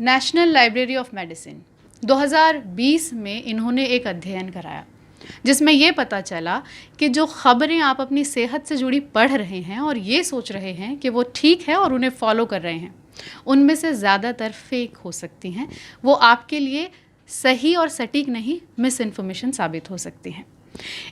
National library of medicine 2020 में इन्होंने एक अध्ययन कराया जिसमें ये पता चला कि जो खबरें आप अपनी सेहत से जुड़ी पढ़ रहे हैं और ये सोच रहे हैं कि वो ठीक है और उन्हें फॉलो कर रहे हैं, उनमें से ज़्यादातर फेक हो सकती हैं। वो आपके लिए सही और सटीक नहीं, मिस इन्फॉर्मेशन साबित हो सकती हैं।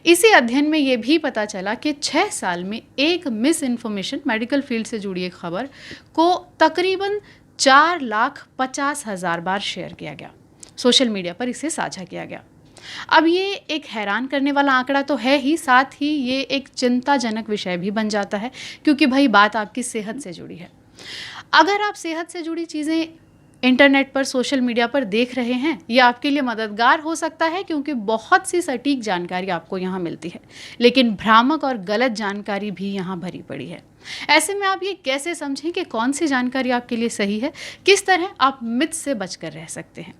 इसी अध्ययन में ये भी पता चला कि 6 साल में एक मिस इन्फॉर्मेशन, मेडिकल फील्ड से जुड़ी एक खबर को तकरीबन 4,50,000 बार शेयर किया गया, सोशल मीडिया पर इसे साझा किया गया। अब ये एक हैरान करने वाला आंकड़ा तो है ही, साथ ही ये एक चिंताजनक विषय भी बन जाता है, क्योंकि भाई बात आपकी सेहत से जुड़ी है। अगर आप सेहत से जुड़ी चीज़ें इंटरनेट पर, सोशल मीडिया पर देख रहे हैं, ये आपके लिए मददगार हो सकता है क्योंकि बहुत सी सटीक जानकारी आपको यहाँ मिलती है, लेकिन भ्रामक और गलत जानकारी भी यहाँ भरी पड़ी है। ऐसे में आप ये कैसे समझें कि कौन सी जानकारी आपके लिए सही है, किस तरह आप मिथ से बचकर रह सकते हैं।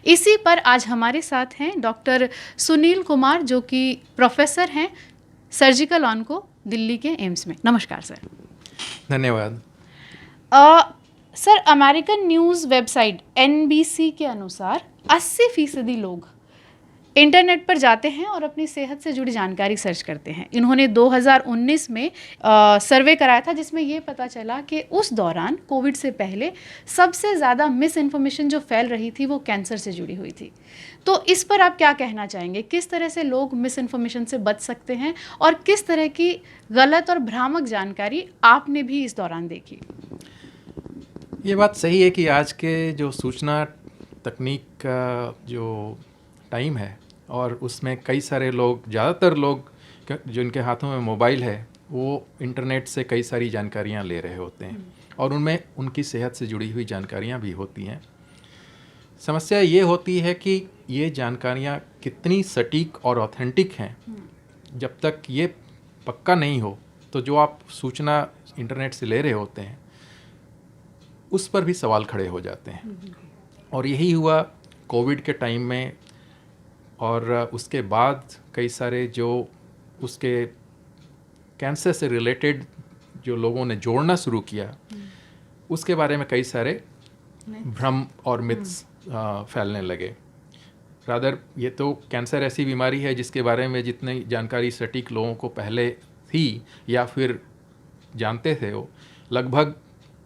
इसी पर आज हमारे साथ हैं डॉक्टर सुनील कुमार, जो कि प्रोफेसर हैं सर्जिकल ऑन्को, दिल्ली के एम्स में। नमस्कार सर। धन्यवाद। Sir, American news website NBC के अनुसार 80% लोग इंटरनेट पर जाते हैं और अपनी सेहत से जुड़ी जानकारी सर्च करते हैं। इन्होंने 2019 में सर्वे कराया था जिसमें ये पता चला कि उस दौरान कोविड से पहले सबसे ज़्यादा मिस इन्फॉर्मेशन जो फैल रही थी वो कैंसर से जुड़ी हुई थी। तो इस पर आप क्या कहना चाहेंगे? किस तरह से लोग मिस इन्फॉर्मेशन से बच सकते हैं और किस तरह की गलत और भ्रामक जानकारी आपने भी इस दौरान देखी? ये बात सही है कि आज के जो सूचना तकनीक का जो टाइम है और उसमें कई सारे लोग, ज़्यादातर लोग जिनके हाथों में मोबाइल है, वो इंटरनेट से कई सारी जानकारियाँ ले रहे होते हैं और उनमें उनकी सेहत से जुड़ी हुई जानकारियाँ भी होती हैं। समस्या ये होती है कि ये जानकारियाँ कितनी सटीक और ऑथेंटिक हैं, जब तक ये पक्का नहीं हो तो जो आप सूचना इंटरनेट से ले रहे होते हैं उस पर भी सवाल खड़े हो जाते हैं। और यही हुआ कोविड के टाइम में, और उसके बाद कई सारे जो उसके कैंसर से रिलेटेड जो लोगों ने जोड़ना शुरू किया, उसके बारे में कई सारे भ्रम और मिथ्स फैलने लगे। रादर ये तो कैंसर ऐसी बीमारी है जिसके बारे में जितनी जानकारी सटीक लोगों को पहले थी या फिर जानते थे, वो लगभग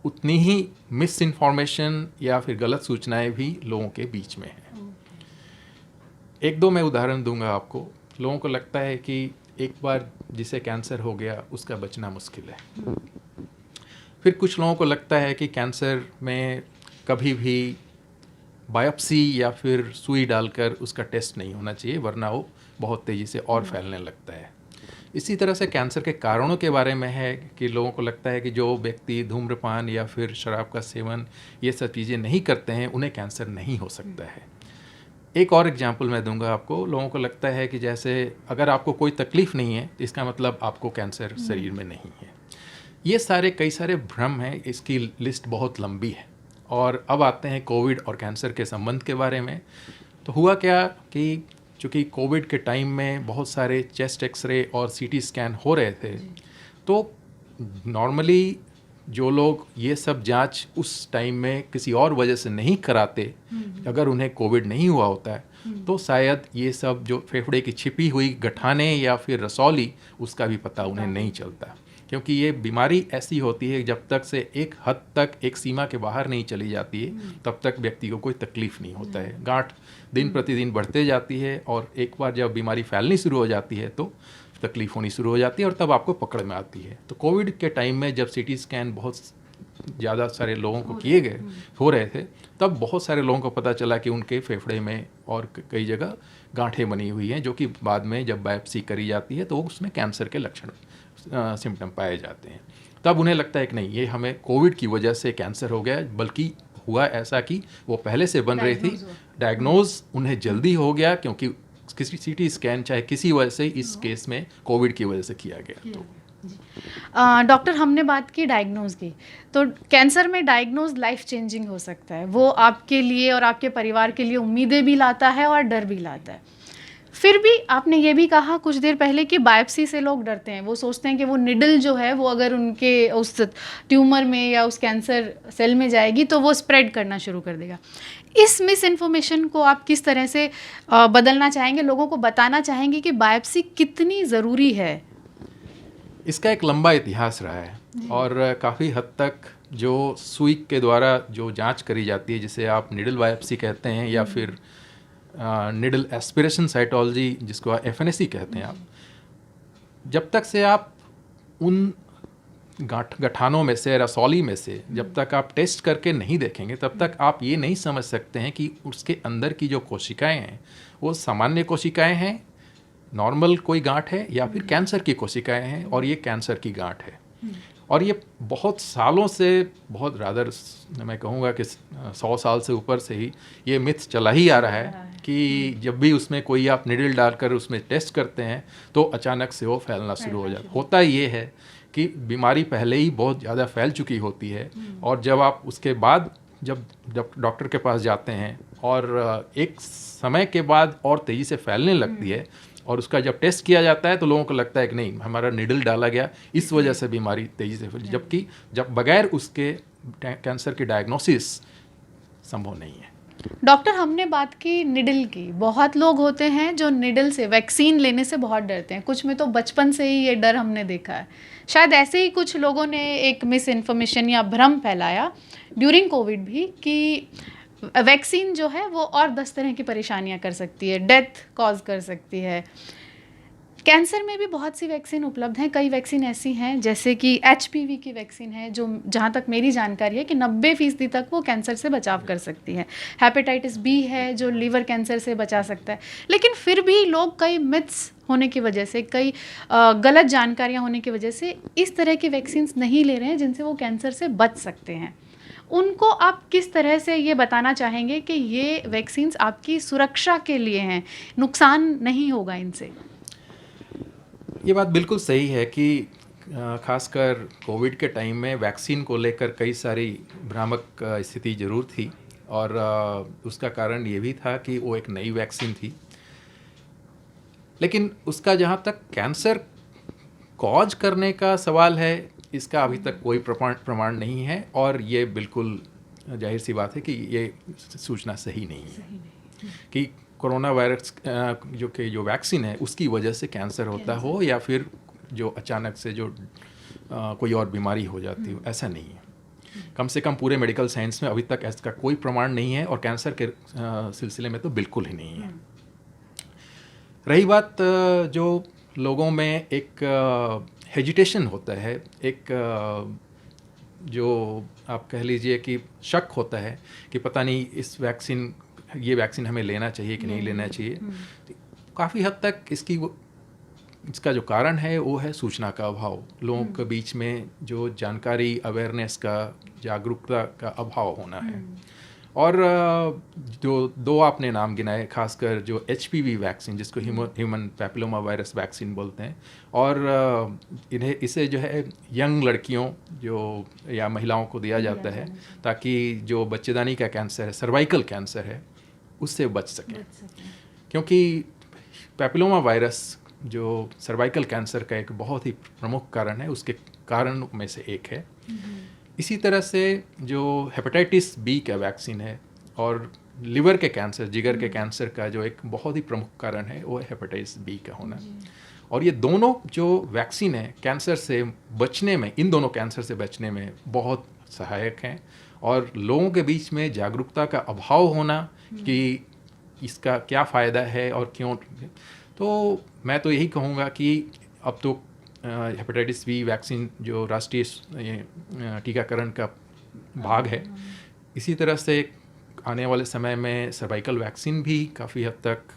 उतनी ही मिस इन्फॉर्मेशन या फिर गलत सूचनाएं भी लोगों के बीच में हैं। एक दो मैं उदाहरण दूंगा आपको। लोगों को लगता है कि एक बार जिसे कैंसर हो गया उसका बचना मुश्किल है। फिर कुछ लोगों को लगता है कि कैंसर में कभी भी बायोप्सी या फिर सुई डालकर उसका टेस्ट नहीं होना चाहिए, वरना वो बहुत तेज़ी से और फैलने लगता है। इसी तरह से कैंसर के कारणों के बारे में है कि लोगों को लगता है कि जो व्यक्ति धूम्रपान या फिर शराब का सेवन, ये सब चीज़ें नहीं करते हैं, उन्हें कैंसर नहीं हो सकता है। एक और एग्जांपल मैं दूंगा आपको। लोगों को लगता है कि जैसे अगर आपको कोई तकलीफ़ नहीं है इसका मतलब आपको कैंसर शरीर में नहीं है। ये सारे कई सारे भ्रम हैं, इसकी लिस्ट बहुत लंबी है। और अब आते हैं कोविड और कैंसर के संबंध के बारे में। तो हुआ क्या कि चूँकि कोविड के टाइम में बहुत सारे चेस्ट एक्सरे और CT स्कैन हो रहे थे, तो नॉर्मली जो लोग ये सब जांच उस टाइम में किसी और वजह से नहीं कराते, अगर उन्हें कोविड नहीं हुआ होता है तो शायद ये सब जो फेफड़े की छिपी हुई गठाने या फिर रसौली, उसका भी पता उन्हें नहीं चलता। क्योंकि ये बीमारी ऐसी होती है जब तक से एक हद तक, एक सीमा के बाहर नहीं चली जाती है, तब तक व्यक्ति को कोई तकलीफ नहीं होता है। गांठ दिन प्रतिदिन बढ़ते जाती है और एक बार जब बीमारी फैलनी शुरू हो जाती है तो तकलीफ होनी शुरू हो जाती है और तब आपको पकड़ में आती है। तो कोविड के टाइम में जब CT स्कैन बहुत ज़्यादा सारे लोगों को किए गए, हो रहे थे, तब बहुत सारे लोगों को पता चला कि उनके फेफड़े में और कई जगह गांठें बनी हुई हैं, जो कि बाद में जब बायोप्सी करी जाती है तो उसमें कैंसर के लक्षण, सिम्टम पाए जाते हैं। तब उन्हें लगता है कि नहीं, ये हमें कोविड की वजह से कैंसर हो गया, बल्कि हुआ ऐसा कि वो पहले से बन रही थी, डायग्नोज उन्हें जल्दी हो गया क्योंकि किसी CT स्कैन चाहे किसी वजह से, इस केस में कोविड की वजह से किया गया। तो डॉक्टर, हमने बात की डायग्नोज की, तो कैंसर में डायग्नोज लाइफ चेंजिंग हो सकता है। वो आपके लिए और आपके परिवार के लिए उम्मीदें भी लाता है और डर भी लाता है। फिर भी आपने ये भी कहा कुछ देर पहले कि बायोप्सी से लोग डरते हैं, वो सोचते हैं कि वो निडल जो है वो अगर उनके उस ट्यूमर में या उस कैंसर सेल में जाएगी तो वो स्प्रेड करना शुरू कर देगा। इस मिस इन्फॉर्मेशन को आप किस तरह से बदलना चाहेंगे, लोगों को बताना चाहेंगे कि बायोप्सी कितनी ज़रूरी है? इसका एक लंबा इतिहास रहा है और काफ़ी हद तक जो सुई के द्वारा जो जांच करी जाती है, जिसे आप निडल बायोप्सी कहते हैं या फिर निडल एस्पिरेशन साइटोलॉजी, जिसको एफएनएसी कहते हैं आप, जब तक से आप उन गठानों में से, रसौली में से जब तक आप टेस्ट करके नहीं देखेंगे, तब तक आप ये नहीं समझ सकते हैं कि उसके अंदर की जो कोशिकाएं हैं वो सामान्य कोशिकाएं हैं, नॉर्मल कोई गांठ है, या फिर कैंसर की कोशिकाएं हैं और ये कैंसर की गांठ है। और ये बहुत सालों से, बहुत रादर मैं कहूँगा कि 100 साल से ऊपर से ही ये मिथ चला ही आ रहा है कि जब भी उसमें कोई आप निडल डालकर उसमें टेस्ट करते हैं तो अचानक से वो फैलना शुरू हो जाता है। होता ये है कि बीमारी पहले ही बहुत ज़्यादा फैल चुकी होती है और जब आप उसके बाद जब डॉक्टर के पास जाते हैं और एक समय के बाद और तेज़ी से फैलने लगती है और उसका जब टेस्ट किया जाता है तो लोगों को लगता है कि नहीं, हमारा निडल डाला गया, इस वजह से बीमारी तेज़ी से फैली, जबकि जब बगैर उसके कैंसर की डायग्नोसिस संभव नहीं है। डॉक्टर, हमने बात की निडल की। बहुत लोग होते हैं जो निडल से, वैक्सीन लेने से बहुत डरते हैं, कुछ में तो बचपन से ही ये डर हमने देखा है। शायद ऐसे ही कुछ लोगों ने एक मिस इन्फॉर्मेशन या भ्रम फैलाया ड्यूरिंग कोविड भी कि वैक्सीन जो है वो और 10 तरह की परेशानियां कर सकती है, डेथ कॉज कर सकती है। कैंसर में भी बहुत सी वैक्सीन उपलब्ध हैं। कई वैक्सीन ऐसी हैं जैसे कि HPV की वैक्सीन है, जो जहाँ तक मेरी जानकारी है कि 90% तक वो कैंसर से बचाव कर सकती है। हेपेटाइटिस B है जो लीवर कैंसर से बचा सकता है। लेकिन फिर भी लोग कई मिथ्स होने की वजह से, कई गलत जानकारियाँ होने की वजह से इस तरह की वैक्सीन्स नहीं ले रहे हैं जिनसे वो कैंसर से बच सकते हैं। उनको आप किस तरह से ये बताना चाहेंगे कि ये वैक्सीन्स आपकी सुरक्षा के लिए हैं, नुकसान नहीं होगा इनसे? ये बात बिल्कुल सही है कि खासकर कोविड के टाइम में वैक्सीन को लेकर कई सारी भ्रामक स्थिति ज़रूर थी और उसका कारण ये भी था कि वो एक नई वैक्सीन थी। लेकिन उसका जहाँ तक कैंसर कॉज करने का सवाल है, इसका अभी तक कोई प्रमाण नहीं है और ये बिल्कुल जाहिर सी बात है कि ये सूचना सही नहीं है कि कोरोना वायरस जो वैक्सीन है उसकी वजह से कैंसर होता हो या फिर जो अचानक से जो कोई और बीमारी हो जाती हो, ऐसा नहीं है। कम से कम पूरे मेडिकल साइंस में अभी तक इसका कोई प्रमाण नहीं है और कैंसर के सिलसिले में तो बिल्कुल ही नहीं है। रही बात जो लोगों में एक हेजिटेशन होता है, एक जो आप कह लीजिए कि शक होता है कि पता नहीं ये वैक्सीन हमें लेना चाहिए कि नहीं लेना चाहिए, काफ़ी हद तक इसका जो कारण है वो है सूचना का अभाव। लोगों के बीच में जो जानकारी, अवेयरनेस का, जागरूकता का अभाव होना है। और जो दो आपने नाम गिनाए, खासकर जो HPV वैक्सीन जिसको ह्यूमन पैपिलोमा वायरस वैक्सीन बोलते हैं, और इसे जो है यंग लड़कियों जो या महिलाओं को दिया जाता है ताकि जो बच्चेदानी का कैंसर है, सर्वाइकल कैंसर है, उससे बच सकें। क्योंकि पैपिलोमा वायरस जो सर्वाइकल कैंसर का एक बहुत ही प्रमुख कारण है, उसके कारण में से एक है। इसी तरह से जो हेपेटाइटिस B का वैक्सीन है और लिवर के कैंसर, जिगर के कैंसर का जो एक बहुत ही प्रमुख कारण है वो है हेपेटाइटिस B का होना। और ये दोनों जो वैक्सीन है कैंसर से बचने में, इन दोनों कैंसर से बचने में बहुत सहायक हैं। और लोगों के बीच में जागरूकता का अभाव होना कि इसका क्या फ़ायदा है और क्यों, तो मैं तो यही कहूँगा कि अब तो हेपेटाइटिस B वैक्सीन जो राष्ट्रीय टीकाकरण का भाग है, इसी तरह से आने वाले समय में सर्वाइकल वैक्सीन भी काफ़ी हद तक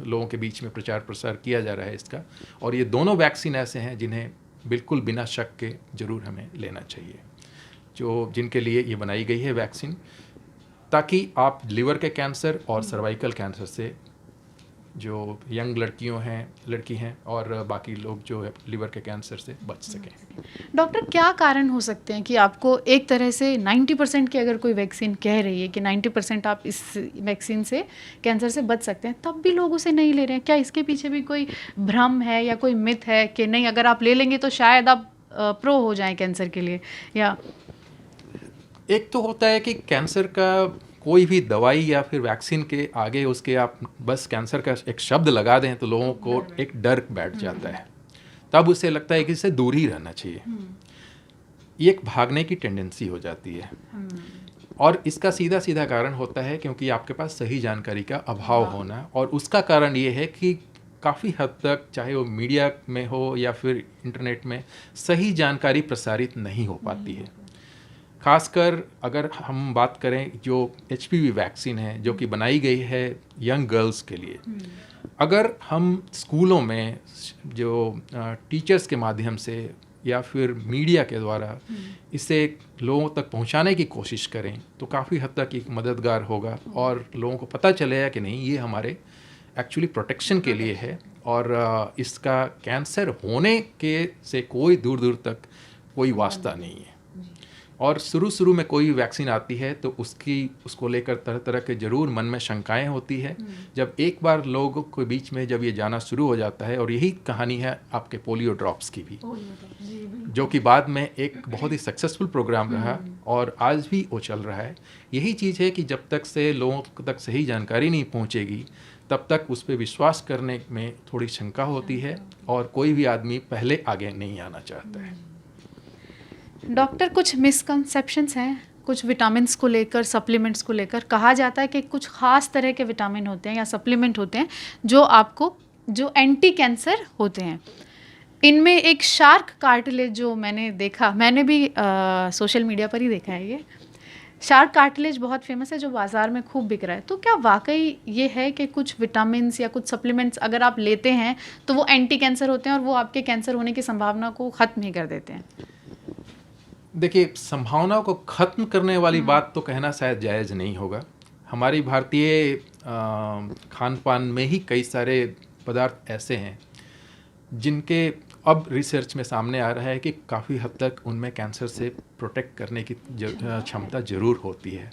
लोगों के बीच में प्रचार प्रसार किया जा रहा है इसका। और ये दोनों वैक्सीन ऐसे हैं जिन्हें बिल्कुल बिना शक के ज़रूर हमें लेना चाहिए, जिनके लिए ये बनाई गई है वैक्सीन, ताकि आप लिवर के कैंसर और सर्वाइकल कैंसर से जो यंग लड़की हैं और बाकी लोग जो है लिवर के कैंसर से बच सकें। डॉक्टर, क्या कारण हो सकते हैं कि आपको एक तरह से 90% की अगर कोई वैक्सीन कह रही है कि 90% आप इस वैक्सीन से कैंसर से बच सकते हैं, तब भी लोग उसे नहीं ले रहे हैं? क्या इसके पीछे भी कोई भ्रम है या कोई मिथ है कि नहीं, अगर आप ले लेंगे तो शायद आप प्रो हो जाएं कैंसर के लिए? या एक तो होता है कि कैंसर का कोई भी दवाई या फिर वैक्सीन के आगे उसके आप बस कैंसर का एक शब्द लगा दें तो लोगों को एक डर बैठ जाता है, तब उसे लगता है कि इससे दूर ही रहना चाहिए। ये एक भागने की टेंडेंसी हो जाती है और इसका सीधा सीधा कारण होता है क्योंकि आपके पास सही जानकारी का अभाव होना, और उसका कारण ये है कि काफ़ी हद तक चाहे वो मीडिया में हो या फिर इंटरनेट में सही जानकारी प्रसारित नहीं हो पाती है। खासकर अगर हम बात करें जो HPV वैक्सीन है जो कि बनाई गई है यंग गर्ल्स के लिए, अगर हम स्कूलों में जो टीचर्स के माध्यम से या फिर मीडिया के द्वारा इसे लोगों तक पहुंचाने की कोशिश करें तो काफ़ी हद तक एक मददगार होगा और लोगों को पता चलेगा कि नहीं, ये हमारे एक्चुअली प्रोटेक्शन के लिए है और इसका कैंसर होने के से कोई दूर दूर तक कोई वास्ता नहीं है। और शुरू में कोई वैक्सीन आती है तो उसको लेकर तरह तरह के ज़रूर मन में शंकाएं होती है। जब एक बार लोगों के बीच में जब ये जाना शुरू हो जाता है, और यही कहानी है आपके पोलियो ड्रॉप्स की भी, जो कि बाद में एक बहुत ही सक्सेसफुल प्रोग्राम रहा और आज भी वो चल रहा है। यही चीज़ है कि जब तक से लोगों तक सही जानकारी नहीं पहुंचेगी तब तक उस पर विश्वास करने में थोड़ी शंका होती है और कोई भी आदमी पहले आगे नहीं आना चाहता है। डॉक्टर, कुछ मिसकंसेप्शंस हैं कुछ विटामिन्स को लेकर, सप्लीमेंट्स को लेकर। कहा जाता है कि कुछ ख़ास तरह के विटामिन होते हैं या सप्लीमेंट होते हैं जो एंटी कैंसर होते हैं। इनमें एक शार्क कार्टिलेज जो मैंने भी सोशल मीडिया पर ही देखा है, ये शार्क कार्टिलेज बहुत फेमस है जो बाज़ार में खूब बिक रहा है। तो क्या वाकई ये है कि कुछ विटामिन्स या कुछ सप्लीमेंट्स अगर आप लेते हैं तो वो एंटी कैंसर होते हैं और वो आपके कैंसर होने की संभावना को ख़त्म ही कर देते हैं? देखिए, संभावना को ख़त्म करने वाली बात तो कहना शायद जायज़ नहीं होगा। हमारी भारतीय खान पान में ही कई सारे पदार्थ ऐसे हैं जिनके अब रिसर्च में सामने आ रहा है कि काफ़ी हद तक उनमें कैंसर से प्रोटेक्ट करने की क्षमता ज़रूर होती है।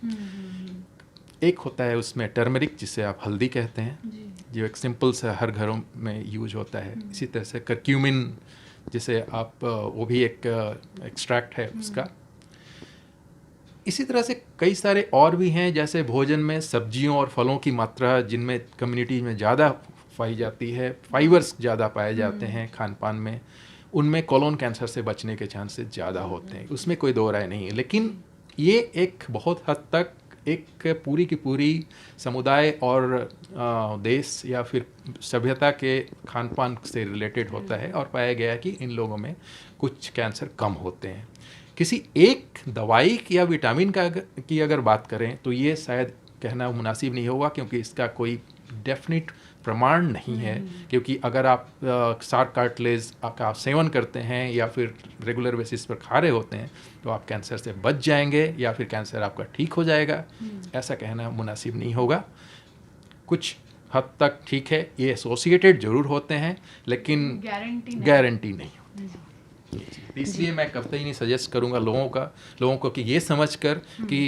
एक होता है उसमें टर्मरिक, जिसे आप हल्दी कहते हैं, जो एक सिंपल सा हर घरों में यूज होता है। इसी तरह से करक्यूमिन, जिसे आप वो भी एक एक्सट्रैक्ट है उसका। इसी तरह से कई सारे और भी हैं, जैसे भोजन में सब्जियों और फलों की मात्रा जिनमें कम्युनिटी में ज़्यादा पाई जाती है, फाइबर्स ज़्यादा पाए जाते हैं खान पान में, उनमें कोलोन कैंसर से बचने के चांसेस ज़्यादा होते हैं, उसमें कोई दो राय नहीं है। लेकिन ये एक बहुत हद तक एक पूरी की पूरी समुदाय और देश या फिर सभ्यता के खान पान से रिलेटेड होता है और पाया गया कि इन लोगों में कुछ कैंसर कम होते हैं। किसी एक दवाई या विटामिन की अगर बात करें तो ये शायद कहना मुनासिब नहीं होगा, क्योंकि इसका कोई डेफिनेट प्रमाण नहीं है। क्योंकि अगर आप शार्क कार्टिलेज का सेवन करते हैं या फिर रेगुलर बेसिस पर खा रहे होते हैं तो आप कैंसर से बच जाएंगे या फिर कैंसर आपका ठीक हो जाएगा, ऐसा कहना मुनासिब नहीं होगा। कुछ हद तक ठीक है, ये एसोसिएटेड ज़रूर होते हैं लेकिन गारंटी नहीं होती। इसलिए मैं कभी नहीं सजेस्ट करूंगा लोगों को कि ये समझकर कि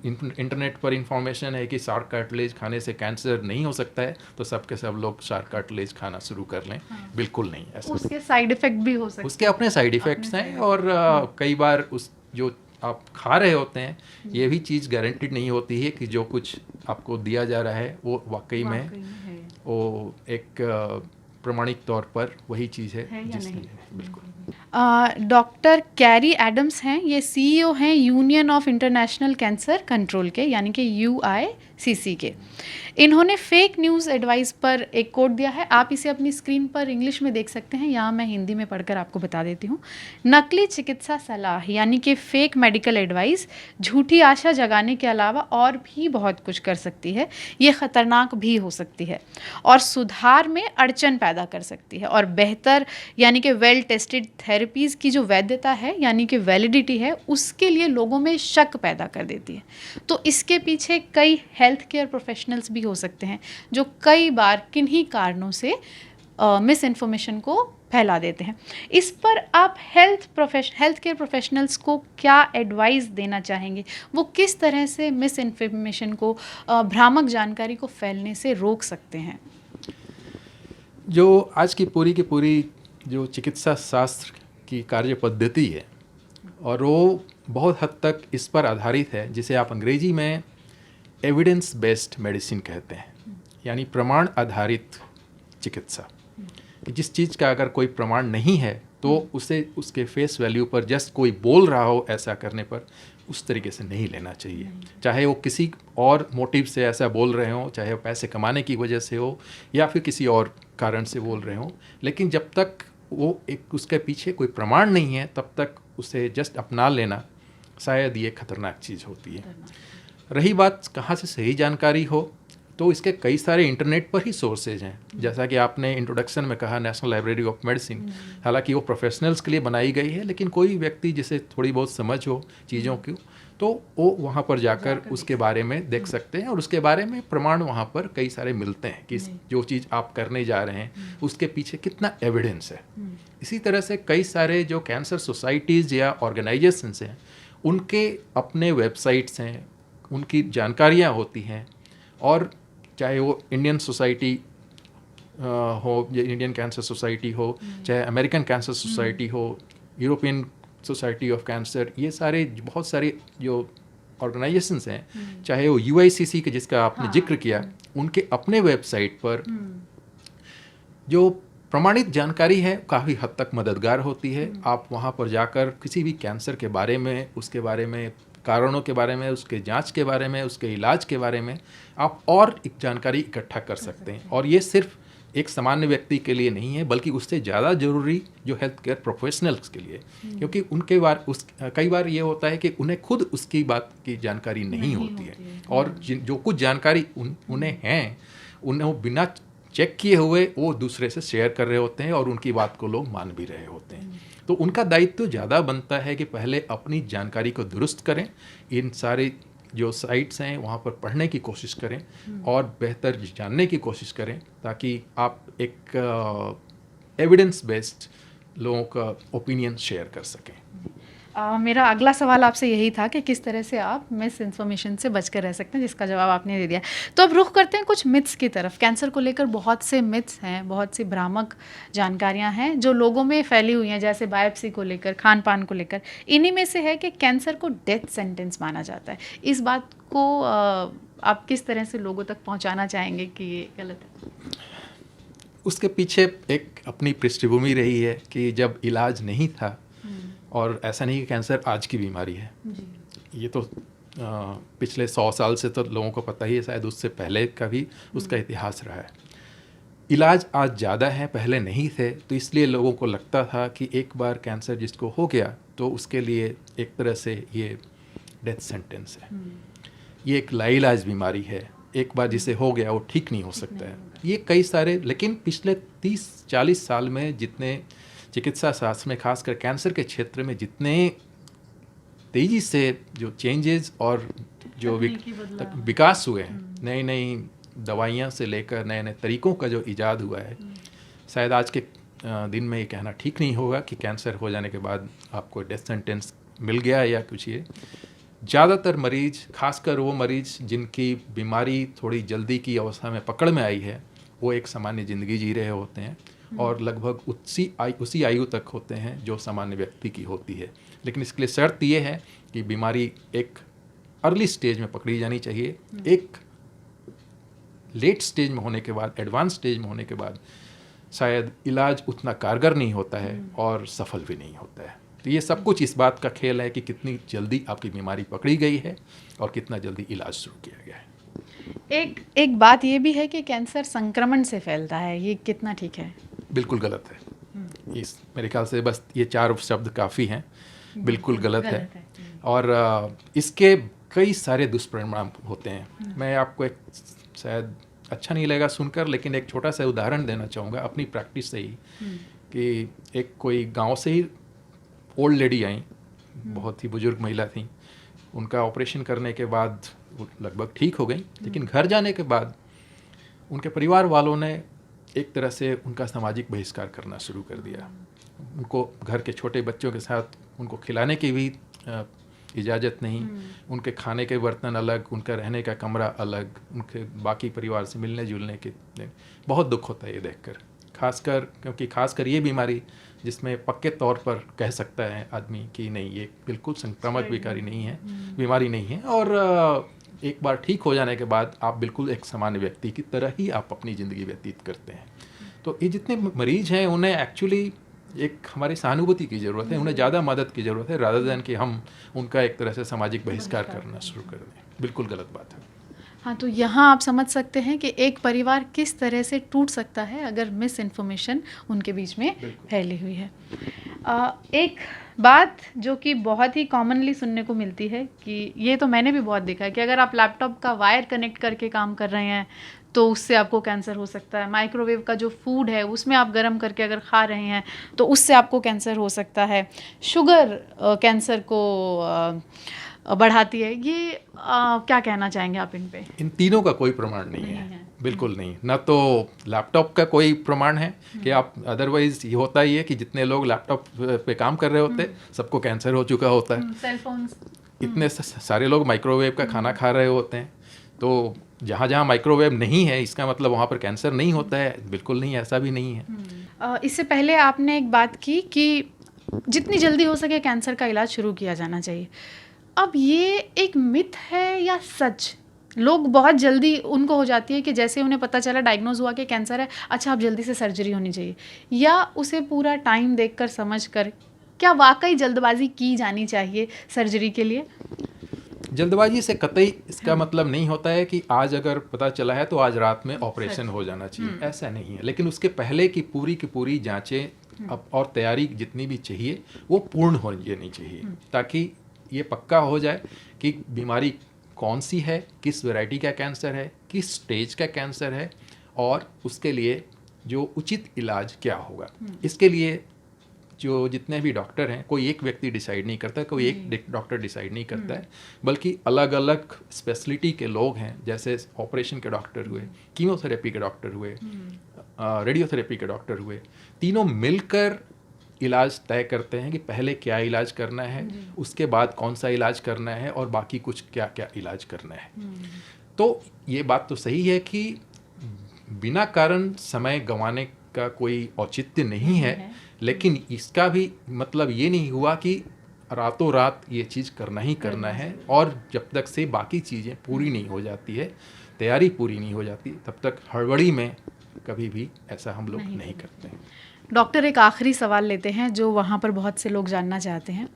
इंटरनेट पर इंफॉर्मेशन है कि शार्क कार्टिलेज खाने से कैंसर नहीं हो सकता है तो सबके सब लोग शार्क कार्टिलेज खाना शुरू कर लें। बिल्कुल नहीं, ऐसा उसके साइड इफेक्ट भी हो सकते हैं, उसके अपने साइड इफेक्ट्स हैं और कई बार उस जो आप खा रहे होते हैं ये भी चीज़ गारंटीड नहीं होती है कि जो कुछ आपको दिया जा रहा है वो वाकई में वो एक प्रमाणिक तौर पर वही चीज़ है जिसमें बिल्कुल। डॉक्टर कैरी एडम्स हैं, ये CEO हैं union of international cancer control के, यानी कि UICC के। इन्होंने फेक न्यूज़ एडवाइस पर एक कोट दिया है, आप इसे अपनी स्क्रीन पर इंग्लिश में देख सकते हैं, यहाँ मैं हिंदी में पढ़कर आपको बता देती हूँ। नकली चिकित्सा सलाह यानी कि फेक मेडिकल एडवाइस झूठी आशा जगाने के अलावा और भी बहुत कुछ कर सकती है। ये ख़तरनाक भी हो सकती है और सुधार में अड़चन पैदा कर सकती है, और बेहतर यानी कि वेल टेस्टेड थेरेपीज़ की जो वैधता है यानी कि वैलिडिटी है उसके लिए लोगों में शक पैदा कर देती है। तो इसके पीछे कई हेल्थ केयर प्रोफेशनल्स भी हो सकते हैं जो कई बार किन्हीं कारणों से मिस इन्फॉर्मेशन को फैला देते हैं। इस पर आप हेल्थ केयर प्रोफेशनल्स को क्या एडवाइस देना चाहेंगे? वो किस तरह से मिस इन्फॉर्मेशन को, भ्रामक जानकारी को फैलने से रोक सकते हैं? जो आज की पूरी जो चिकित्सा शास्त्र की कार्य पद्धति है और वो बहुत हद तक इस पर आधारित है जिसे आप अंग्रेजी में एविडेंस बेस्ड मेडिसिन कहते हैं, यानी प्रमाण आधारित चिकित्सा। कि जिस चीज़ का अगर कोई प्रमाण नहीं है तो उसे उसके फेस वैल्यू पर जस्ट कोई बोल रहा हो ऐसा करने पर उस तरीके से नहीं लेना चाहिए, चाहे वो किसी और मोटिव से ऐसा बोल रहे हों, चाहे वो पैसे कमाने की वजह से हो या फिर किसी और कारण से बोल रहे हों। लेकिन जब तक वो एक उसके पीछे कोई प्रमाण नहीं है तब तक उसे जस्ट अपना लेना शायद ये खतरनाक चीज़ होती है। रही बात कहाँ से सही जानकारी हो, तो इसके कई सारे इंटरनेट पर ही सोर्सेज हैं। जैसा कि आपने इंट्रोडक्शन में कहा, नेशनल लाइब्रेरी ऑफ मेडिसिन, हालांकि वो प्रोफेशनल्स के लिए बनाई गई है, लेकिन कोई व्यक्ति जिसे थोड़ी बहुत समझ हो चीज़ों की तो वो वहाँ पर जाकर उसके बारे में देख सकते हैं और उसके बारे में प्रमाण वहाँ पर कई सारे मिलते हैं कि जो चीज़ आप करने जा रहे हैं उसके पीछे कितना एविडेंस है। इसी तरह से कई सारे जो कैंसर सोसाइटीज़ या ऑर्गेनाइजेशंस हैं उनके अपने वेबसाइट्स हैं, उनकी जानकारियाँ होती हैं, और चाहे वो इंडियन सोसाइटी हो, इंडियन कैंसर सोसाइटी हो, चाहे अमेरिकन कैंसर सोसाइटी हो, यूरोपियन सोसाइटी ऑफ कैंसर, ये सारे बहुत सारे जो ऑर्गेनाइजेशंस हैं, चाहे वो UICC के जिसका आपने जिक्र किया, उनके अपने वेबसाइट पर जो प्रमाणित जानकारी है काफ़ी हद तक मददगार होती है। आप वहाँ पर जाकर किसी भी कैंसर के बारे में, उसके बारे में, कारणों के बारे में, उसके जांच के बारे में, उसके इलाज के बारे में आप और एक जानकारी इकट्ठा कर सकते हैं। और ये सिर्फ एक सामान्य व्यक्ति के लिए नहीं है बल्कि उससे ज़्यादा ज़रूरी जो हेल्थ केयर प्रोफेशनल्स के लिए, क्योंकि उनके कई बार ये होता है कि उन्हें खुद उसकी बात की जानकारी नहीं होती है और जो कुछ जानकारी उन्हें हैं उन्हें वो बिना चेक किए हुए वो दूसरे से शेयर कर रहे होते हैं और उनकी बात को लोग मान भी रहे होते हैं। तो उनका दायित्व ज़्यादा बनता है कि पहले अपनी जानकारी को दुरुस्त करें, इन सारे जो साइट्स हैं वहाँ पर पढ़ने की कोशिश करें और बेहतर जानने की कोशिश करें ताकि आप एक एविडेंस बेस्ड लोगों का ओपिनियन शेयर कर सकें। मेरा अगला सवाल आपसे यही था कि किस तरह से आप मिस इन्फॉर्मेशन से बचकर रह सकते हैं, जिसका जवाब आपने दे दिया। तो अब रुख करते हैं कुछ मिथ्स की तरफ। कैंसर को लेकर बहुत से मिथ्स हैं, बहुत सी भ्रामक जानकारियां हैं जो लोगों में फैली हुई हैं, जैसे बायोप्सी को लेकर, खान पान को लेकर। इन्हीं में से है कि कैंसर को डेथ सेंटेंस माना जाता है। इस बात को आप किस तरह से लोगों तक पहुँचाना चाहेंगे कि ये गलत है? उसके पीछे एक अपनी पृष्ठभूमि रही है कि जब इलाज नहीं था, और ऐसा नहीं कि कैंसर आज की बीमारी है, ये तो पिछले 100 साल से तो लोगों को पता ही है, शायद उससे पहले का भी उसका इतिहास रहा है। इलाज आज ज़्यादा है, पहले नहीं थे, तो इसलिए लोगों को लगता था कि एक बार कैंसर जिसको हो गया तो उसके लिए एक तरह से ये डेथ सेंटेंस है, ये एक लाइलाज बीमारी है, एक बार जिसे हो गया वो ठीक नहीं हो सकता है। ये कई सारे, लेकिन पिछले 30-40 साल में जितने चिकित्सा शास्त्र में, खासकर कैंसर के क्षेत्र में जितने तेज़ी से जो चेंजेस और जो विकास हुए हैं, नई नई दवाइयाँ से लेकर नए नए तरीक़ों का जो इजाद हुआ है, शायद आज के दिन में ये कहना ठीक नहीं होगा कि कैंसर हो जाने के बाद आपको डेथ सेंटेंस मिल गया या कुछ। ये ज़्यादातर मरीज़, खासकर वो मरीज़ जिनकी बीमारी थोड़ी जल्दी की अवस्था में पकड़ में आई है, वो एक सामान्य ज़िंदगी जी रहे होते हैं और लगभग उसी आयु तक होते हैं जो सामान्य व्यक्ति की होती है। लेकिन इसके लिए शर्त ये है कि बीमारी एक अर्ली स्टेज में पकड़ी जानी चाहिए। एक लेट स्टेज में होने के बाद, एडवांस स्टेज में होने के बाद शायद इलाज उतना कारगर नहीं होता है और सफल भी नहीं होता है। तो ये सब कुछ इस बात का खेल है कि कितनी जल्दी आपकी बीमारी पकड़ी गई है और कितना जल्दी इलाज शुरू किया गया है। एक बात ये भी है कि कैंसर संक्रमण से फैलता है, ये कितना ठीक है? बिल्कुल गलत है। इस मेरे ख्याल से बस ये 4 शब्द काफ़ी हैं। बिल्कुल गलत है और इसके कई सारे दुष्परिणाम होते हैं। मैं आपको एक, शायद अच्छा नहीं लगेगा सुनकर, लेकिन एक छोटा सा उदाहरण देना चाहूँगा अपनी प्रैक्टिस से ही, कि एक कोई गांव से ही ओल्ड लेडी आई, बहुत ही बुजुर्ग महिला थी। उनका ऑपरेशन करने के बाद वो लगभग ठीक हो गई, लेकिन घर जाने के बाद उनके परिवार वालों ने एक तरह से उनका सामाजिक बहिष्कार करना शुरू कर दिया। उनको घर के छोटे बच्चों के साथ उनको खिलाने की भी इजाज़त नहीं, उनके खाने के बर्तन अलग, उनका रहने का कमरा अलग, उनके बाकी परिवार से मिलने जुलने के। बहुत दुख होता है ये देखकर, खासकर क्योंकि खासकर ये बीमारी जिसमें पक्के तौर पर कह सकता है आदमी कि नहीं, ये बिल्कुल संक्रामक बीमारी नहीं है और एक बार ठीक हो जाने के बाद आप बिल्कुल एक सामान्य व्यक्ति की तरह ही आप अपनी ज़िंदगी व्यतीत करते हैं। तो ये जितने मरीज़ हैं उन्हें एक्चुअली एक हमारी सहानुभूति की ज़रूरत है, उन्हें ज़्यादा मदद की ज़रूरत है, रादर दैन कि हम उनका एक तरह से सामाजिक बहिष्कार करना शुरू कर दें। बिल्कुल गलत बात है। हाँ, तो यहाँ आप समझ सकते हैं कि एक परिवार किस तरह से टूट सकता है अगर मिस इन्फॉर्मेशन उनके बीच में फैली हुई है। एक बात जो कि बहुत ही कॉमनली सुनने को मिलती है कि ये तो मैंने भी बहुत देखा है कि अगर आप लैपटॉप का वायर कनेक्ट करके काम कर रहे हैं तो उससे आपको कैंसर हो सकता है। माइक्रोवेव का जो फूड है उसमें आप गर्म करके अगर खा रहे हैं तो उससे आपको कैंसर हो सकता है। शुगर कैंसर को बढ़ाती है। ये क्या कहना चाहेंगे आप इन पे? इन तीनों का कोई प्रमाण नहीं है। बिल्कुल नहीं। ना तो लैपटॉप का कोई प्रमाण है कि आप, अदरवाइज ये होता ही है कि जितने लोग लैपटॉप पे काम कर रहे होते सबको कैंसर हो चुका होता है। सेल फोन्स, इतने सारे लोग माइक्रोवेव का खाना खा रहे होते हैं, तो जहाँ जहाँ माइक्रोवेव नहीं है इसका मतलब वहाँ पर कैंसर नहीं होता है? बिल्कुल नहीं, ऐसा भी नहीं है। इससे पहले आपने एक बात की कि जितनी जल्दी हो सके कैंसर का इलाज शुरू किया जाना चाहिए। अब ये एक मिथ है या सच? लोग बहुत जल्दी उनको हो जाती है कि जैसे उन्हें पता चला, डायग्नोज हुआ कि कैंसर है, अच्छा अब जल्दी से सर्जरी होनी चाहिए, या उसे पूरा टाइम देखकर समझकर क्या वाकई जल्दबाजी की जानी चाहिए सर्जरी के लिए? जल्दबाजी से कतई इसका मतलब नहीं होता है कि आज अगर पता चला है तो आज रात में ऑपरेशन हो जाना चाहिए, ऐसा नहीं है। लेकिन उसके पहले की पूरी जांचें और तैयारी जितनी भी चाहिए वो पूर्ण हो जानी चाहिए, ताकि ये पक्का हो जाए कि बीमारी कौन सी है, किस वैरायटी का कैंसर है, किस स्टेज का कैंसर है और उसके लिए जो उचित इलाज क्या होगा। इसके लिए जो जितने भी डॉक्टर हैं, कोई एक व्यक्ति डिसाइड नहीं करता, कोई एक डॉक्टर डिसाइड नहीं करता है, बल्कि अलग अलग स्पेशलिटी के लोग हैं। जैसे ऑपरेशन के डॉक्टर हुए, कीमोथेरेपी के डॉक्टर हुए, रेडियोथेरेपी के डॉक्टर हुए, तीनों मिलकर इलाज तय करते हैं कि पहले क्या इलाज करना है, उसके बाद कौन सा इलाज करना है और बाकी कुछ क्या क्या इलाज करना है। तो ये बात तो सही है कि बिना कारण समय गंवाने का कोई औचित्य नहीं है, लेकिन इसका भी मतलब ये नहीं हुआ कि रातों रात ये चीज़ करना ही करना है, और जब तक से बाकी चीज़ें पूरी नहीं हो जाती है, तैयारी पूरी नहीं हो जाती, तब तक हड़बड़ी में कभी भी ऐसा हम लोग नहीं करते हैं। डॉक्टर, एक आखिरी सवाल लेते हैं जो वहाँ पर बहुत से लोग जानना चाहते हैं।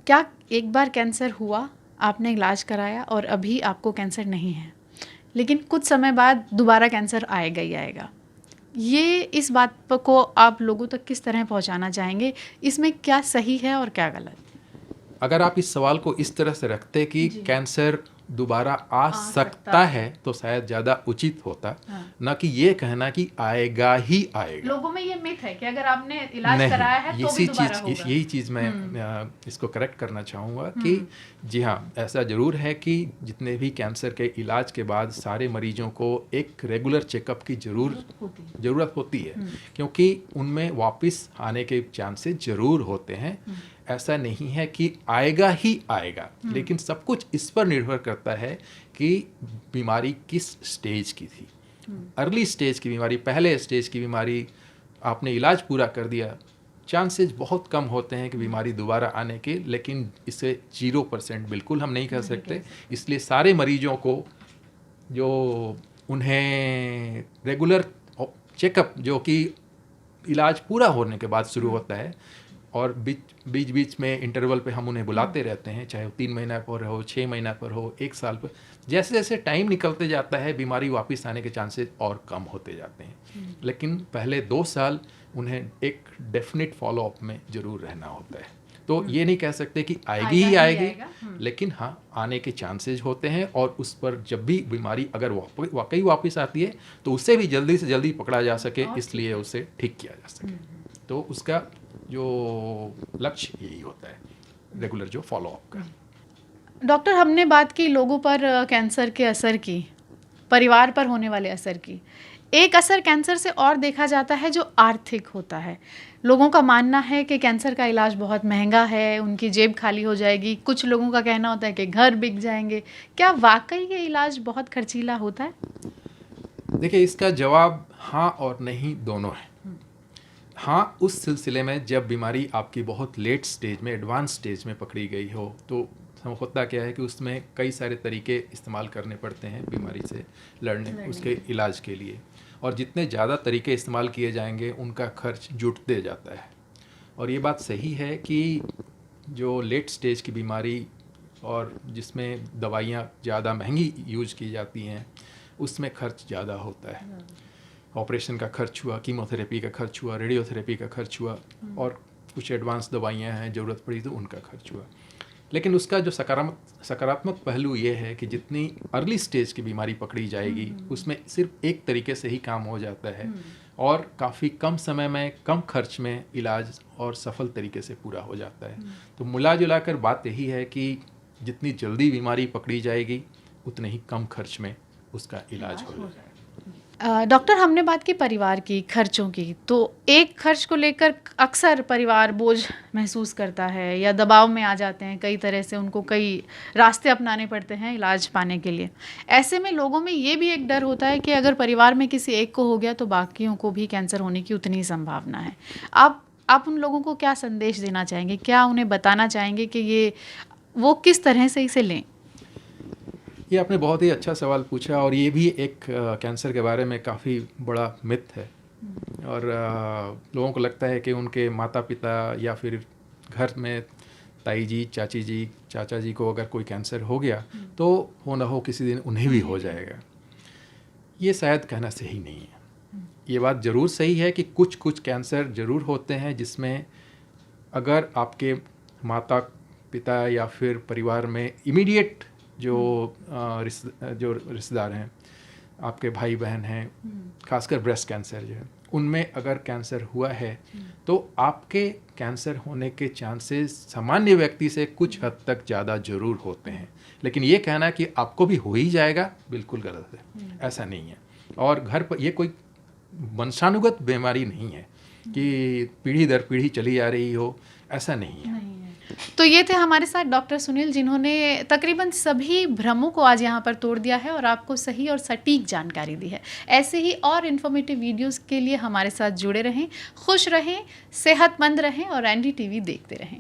क्या एक बार कैंसर हुआ, आपने इलाज कराया और अभी आपको कैंसर नहीं है, लेकिन कुछ समय बाद दोबारा कैंसर आएगा ही आएगा, ये इस बात को आप लोगों तक किस तरह पहुँचाना चाहेंगे? इसमें क्या सही है और क्या गलत? अगर आप इस सवाल को इस तरह से रखते कि कैंसर दोबारा आ सकता है तो शायद ज़्यादा उचित होता, ना कि ये कहना कि आएगा ही आएगा। लोगों में ये मिथ है कि अगर आपने इलाज कराया है तो भी दोबारा होगा। यही चीज़ मैं इसको करेक्ट करना चाहूँगा कि जी हाँ, ऐसा ज़रूर है कि जितने भी कैंसर के इलाज के बाद सारे मरीजों को एक रेगुलर चेकअप की ज़रूरत होती है, क्योंकि उनमें वापस आने के चांसेस ज़रूर होते हैं। ऐसा नहीं है कि आएगा ही आएगा, लेकिन सब कुछ इस पर निर्भर करता है कि बीमारी किस स्टेज की थी। अर्ली स्टेज की बीमारी, पहले स्टेज की बीमारी, आपने इलाज पूरा कर दिया, चांसेस बहुत कम होते हैं कि बीमारी दोबारा आने के, लेकिन इसे 0% बिल्कुल हम नहीं कह सकते। इसलिए सारे मरीजों को जो उन्हें रेगुलर चेकअप, जो कि इलाज पूरा होने के बाद शुरू होता है, और बीच बीच में इंटरवल पे हम उन्हें बुलाते रहते हैं, चाहे वो 3 महीना पर हो, 6 महीना पर हो, 1 साल पर, जैसे जैसे टाइम निकलते जाता है बीमारी वापस आने के चांसेस और कम होते जाते हैं। लेकिन पहले 2 साल उन्हें एक डेफिनेट फॉलोअप में ज़रूर रहना होता है। तो ये नहीं कह सकते कि आएगी ही आएगी, लेकिन हाँ, आने के चांसेस होते हैं, और उस पर जब भी बीमारी अगर वाकई वापस आती है तो उसे भी जल्दी से जल्दी पकड़ा जा सके, इसलिए उसे ठीक किया जा सके। तो उसका जो लक्ष्य यही होता है, रेगुलर जो फॉलोअप का। डॉक्टर, हमने बात की लोगों पर कैंसर के असर की, परिवार पर होने वाले असर की। एक असर कैंसर से और देखा जाता है जो आर्थिक होता है। लोगों का मानना है कि कैंसर का इलाज बहुत महंगा है, उनकी जेब खाली हो जाएगी। कुछ लोगों का कहना होता है कि घर बिक जाएंगे। क्या वाकई ये इलाज बहुत खर्चीला होता है? देखिए, इसका जवाब हाँ और नहीं दोनों है। हाँ, उस सिलसिले में जब बीमारी आपकी बहुत लेट स्टेज में, एडवांस स्टेज में पकड़ी गई हो, तो होता क्या है कि उसमें कई सारे तरीके इस्तेमाल करने पड़ते हैं बीमारी से लड़ने उसके इलाज के लिए, और जितने ज़्यादा तरीके इस्तेमाल किए जाएंगे उनका खर्च जुटते जाता है। और ये बात सही है कि जो लेट स्टेज की बीमारी और जिसमें दवाइयाँ ज़्यादा महंगी यूज की जाती हैं, उसमें खर्च ज़्यादा होता है। ऑपरेशन का खर्च हुआ, कीमोथेरेपी का खर्च हुआ, रेडियोथेरेपी का खर्च हुआ, और कुछ एडवांस दवाइयाँ हैं ज़रूरत पड़ी तो उनका खर्च हुआ। लेकिन उसका जो सकारात्मक पहलू ये है कि जितनी अर्ली स्टेज की बीमारी पकड़ी जाएगी उसमें सिर्फ एक तरीके से ही काम हो जाता है, और काफ़ी कम समय में, कम खर्च में इलाज और सफल तरीके से पूरा हो जाता है। तो मिला जुला कर बात यही है कि जितनी जल्दी बीमारी पकड़ी जाएगी उतने ही कम खर्च में उसका इलाज हो जाएगा। डॉक्टर, हमने बात की परिवार की, खर्चों की, तो एक खर्च को लेकर अक्सर परिवार बोझ महसूस करता है या दबाव में आ जाते हैं। कई तरह से उनको कई रास्ते अपनाने पड़ते हैं इलाज पाने के लिए। ऐसे में लोगों में ये भी एक डर होता है कि अगर परिवार में किसी एक को हो गया तो बाकियों को भी कैंसर होने की उतनी ही संभावना है। आप उन लोगों को क्या संदेश देना चाहेंगे? क्या उन्हें बताना चाहेंगे कि वो किस तरह से इसे लें? ये आपने बहुत ही अच्छा सवाल पूछा, और ये भी एक कैंसर के बारे में काफ़ी बड़ा मिथ है। और लोगों को लगता है कि उनके माता पिता या फिर घर में ताई जी, चाची जी, चाचा जी को अगर कोई कैंसर हो गया तो हो ना हो किसी दिन उन्हें भी हो जाएगा। ये शायद कहना सही नहीं है। ये बात ज़रूर सही है कि कुछ कुछ कैंसर ज़रूर होते हैं जिसमें अगर आपके माता पिता या फिर परिवार में इमीडिएट जो रिश्तेदार हैं, आपके भाई बहन हैं, खासकर ब्रेस्ट कैंसर जो है, उनमें अगर कैंसर हुआ है तो आपके कैंसर होने के चांसेस सामान्य व्यक्ति से कुछ हद तक ज़्यादा ज़रूर होते हैं। लेकिन ये कहना कि आपको भी हो ही जाएगा, बिल्कुल गलत है। ऐसा नहीं है। और घर पर ये कोई वंशानुगत बीमारी नहीं है कि पीढ़ी दर पीढ़ी चली आ रही हो, ऐसा नहीं है। तो ये थे हमारे साथ डॉक्टर सुनील, जिन्होंने तकरीबन सभी भ्रमों को आज यहाँ पर तोड़ दिया है और आपको सही और सटीक जानकारी दी है। ऐसे ही और इन्फॉर्मेटिव वीडियोस के लिए हमारे साथ जुड़े रहें, खुश रहें, सेहतमंद रहें और NDTV देखते रहें।